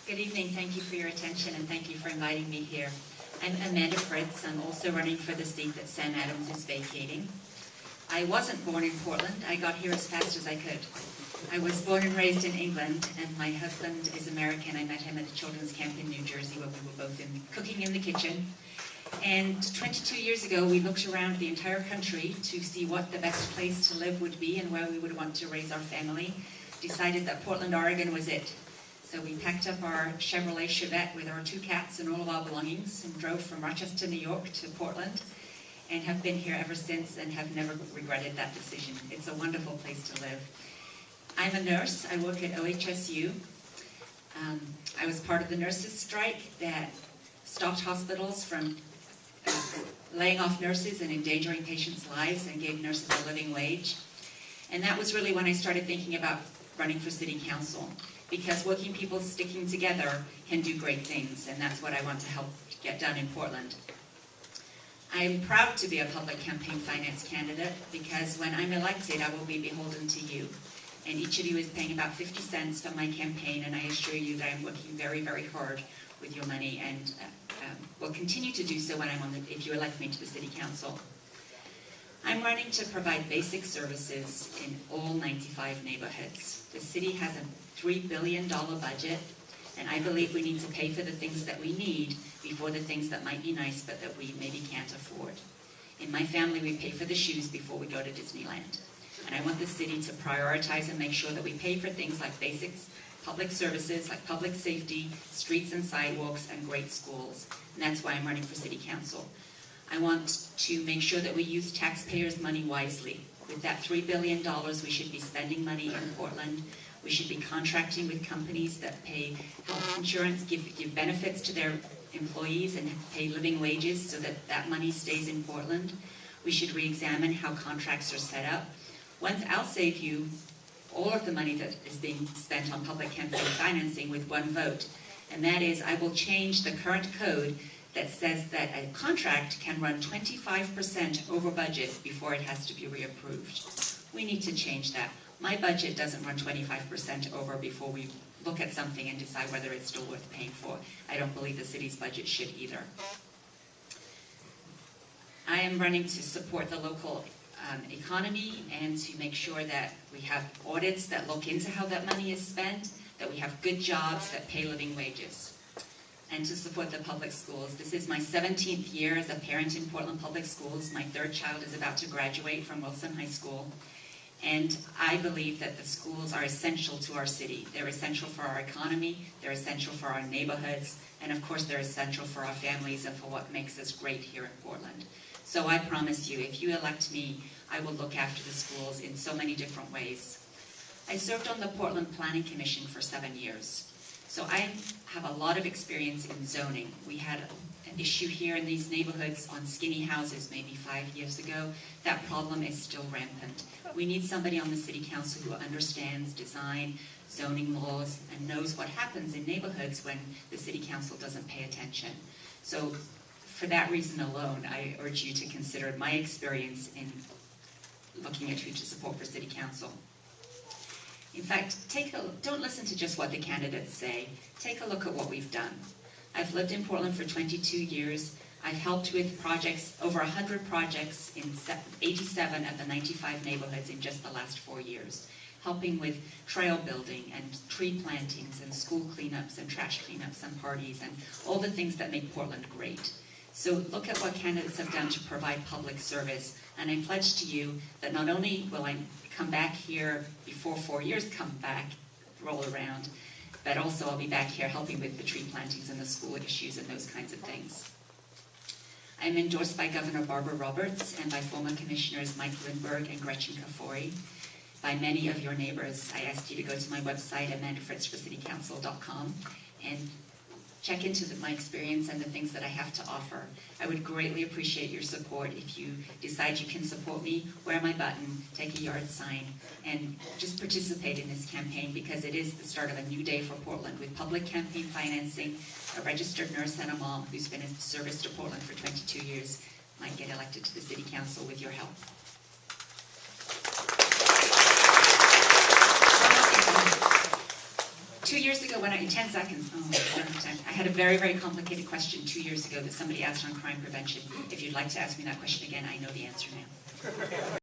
Good evening. Thank you for your attention and thank you for inviting me here. I'm Amanda Fritz. I'm also running for the seat that Sam Adams is vacating. I wasn't born in Portland. I got here as fast as I could. I was born and raised in England, and my husband is American. I met him at a children's camp in New Jersey when we were both cooking in the kitchen. And 22 years ago, we looked around the entire country to see what the best place to live would be and where we would want to raise our family. Decided that Portland, Oregon was it. So we packed up our Chevrolet Chevette with our 2 cats and all of our belongings and drove from Rochester, New York to Portland, and have been here ever since and have never regretted that decision. It's a wonderful place to live. I'm a nurse. I work at OHSU. I was part of the nurses' strike that stopped hospitals from laying off nurses and endangering patients' lives and gave nurses a living wage. And that was really when I started thinking about running for city council, because working people sticking together can do great things, and that's what I want to help get done in Portland. I'm proud to be a public campaign finance candidate because when I'm elected, I will be beholden to you. And each of you is paying about 50 cents for my campaign, and I assure you that I'm working very, very hard with your money, and will continue to do so when if you elect me to the City Council. I'm running to provide basic services in all 95 neighborhoods. The city has a $3 billion budget, and I believe we need to pay for the things that we need before the things that might be nice but that we maybe can't afford. In my family, we pay for the shoes before we go to Disneyland. And I want the city to prioritize and make sure that we pay for things like basic public services, like public safety, streets and sidewalks, and great schools. And that's why I'm running for city council. I want to make sure that we use taxpayers' money wisely. With that $3 billion, we should be spending money in Portland. We should be contracting with companies that pay health insurance, give benefits to their employees, and pay living wages so that that money stays in Portland. We should re-examine how contracts are set up. I'll save you all of the money that is being spent on public campaign financing with one vote. And that is, I will change the current code that says that a contract can run 25% over budget before it has to be reapproved. We need to change that. My budget doesn't run 25% over before we look at something and decide whether it's still worth paying for. I don't believe the city's budget should either. I am running to support the local economy and to make sure that we have audits that look into how that money is spent, that we have good jobs that pay living wages, and to support the public schools. This is my 17th year as a parent in Portland Public Schools. My 3rd child is about to graduate from Wilson High School, and I believe that the schools are essential to our city. They're essential for our economy, they're essential for our neighborhoods, and of course they're essential for our families and for what makes us great here in Portland. So I promise you, if you elect me, I will look after the schools in so many different ways. I served on the Portland Planning Commission for 7 years. So I have a lot of experience in zoning. We had an issue here in these neighborhoods on skinny houses maybe 5 years ago. That problem is still rampant. We need somebody on the city council who understands design, zoning laws, and knows what happens in neighborhoods when the city council doesn't pay attention. So for that reason alone, I urge you to consider my experience in looking at who to support for city council. In fact, don't listen to just what the candidates say. Take a look at what we've done. I've lived in Portland for 22 years. I've helped with projects, over 100 projects in 87 of the 95 neighborhoods in just the last 4 years, helping with trail building and tree plantings and school cleanups and trash cleanups and parties and all the things that make Portland great. So look at what candidates have done to provide public service, and I pledge to you that not only will I come back here before 4 years roll around, but also I'll be back here helping with the tree plantings and the school issues and those kinds of things. I'm endorsed by Governor Barbara Roberts and by former commissioners Mike Lindbergh and Gretchen Kafori. By many of your neighbors, I asked you to go to my website, amandafritzforcitycouncil.com, and check into my experience and the things that I have to offer. I would greatly appreciate your support. If you decide you can support me, wear my button, take a yard sign, and just participate in this campaign, because it is the start of a new day for Portland with public campaign financing. A registered nurse and a mom who's been in service to Portland for 22 years might get elected to the city council with your help. 2 years ago when 10 seconds, oh, I don't have time. I had a very, very complicated question 2 years ago that somebody asked on crime prevention. If you'd like to ask me that question again, I know the answer now.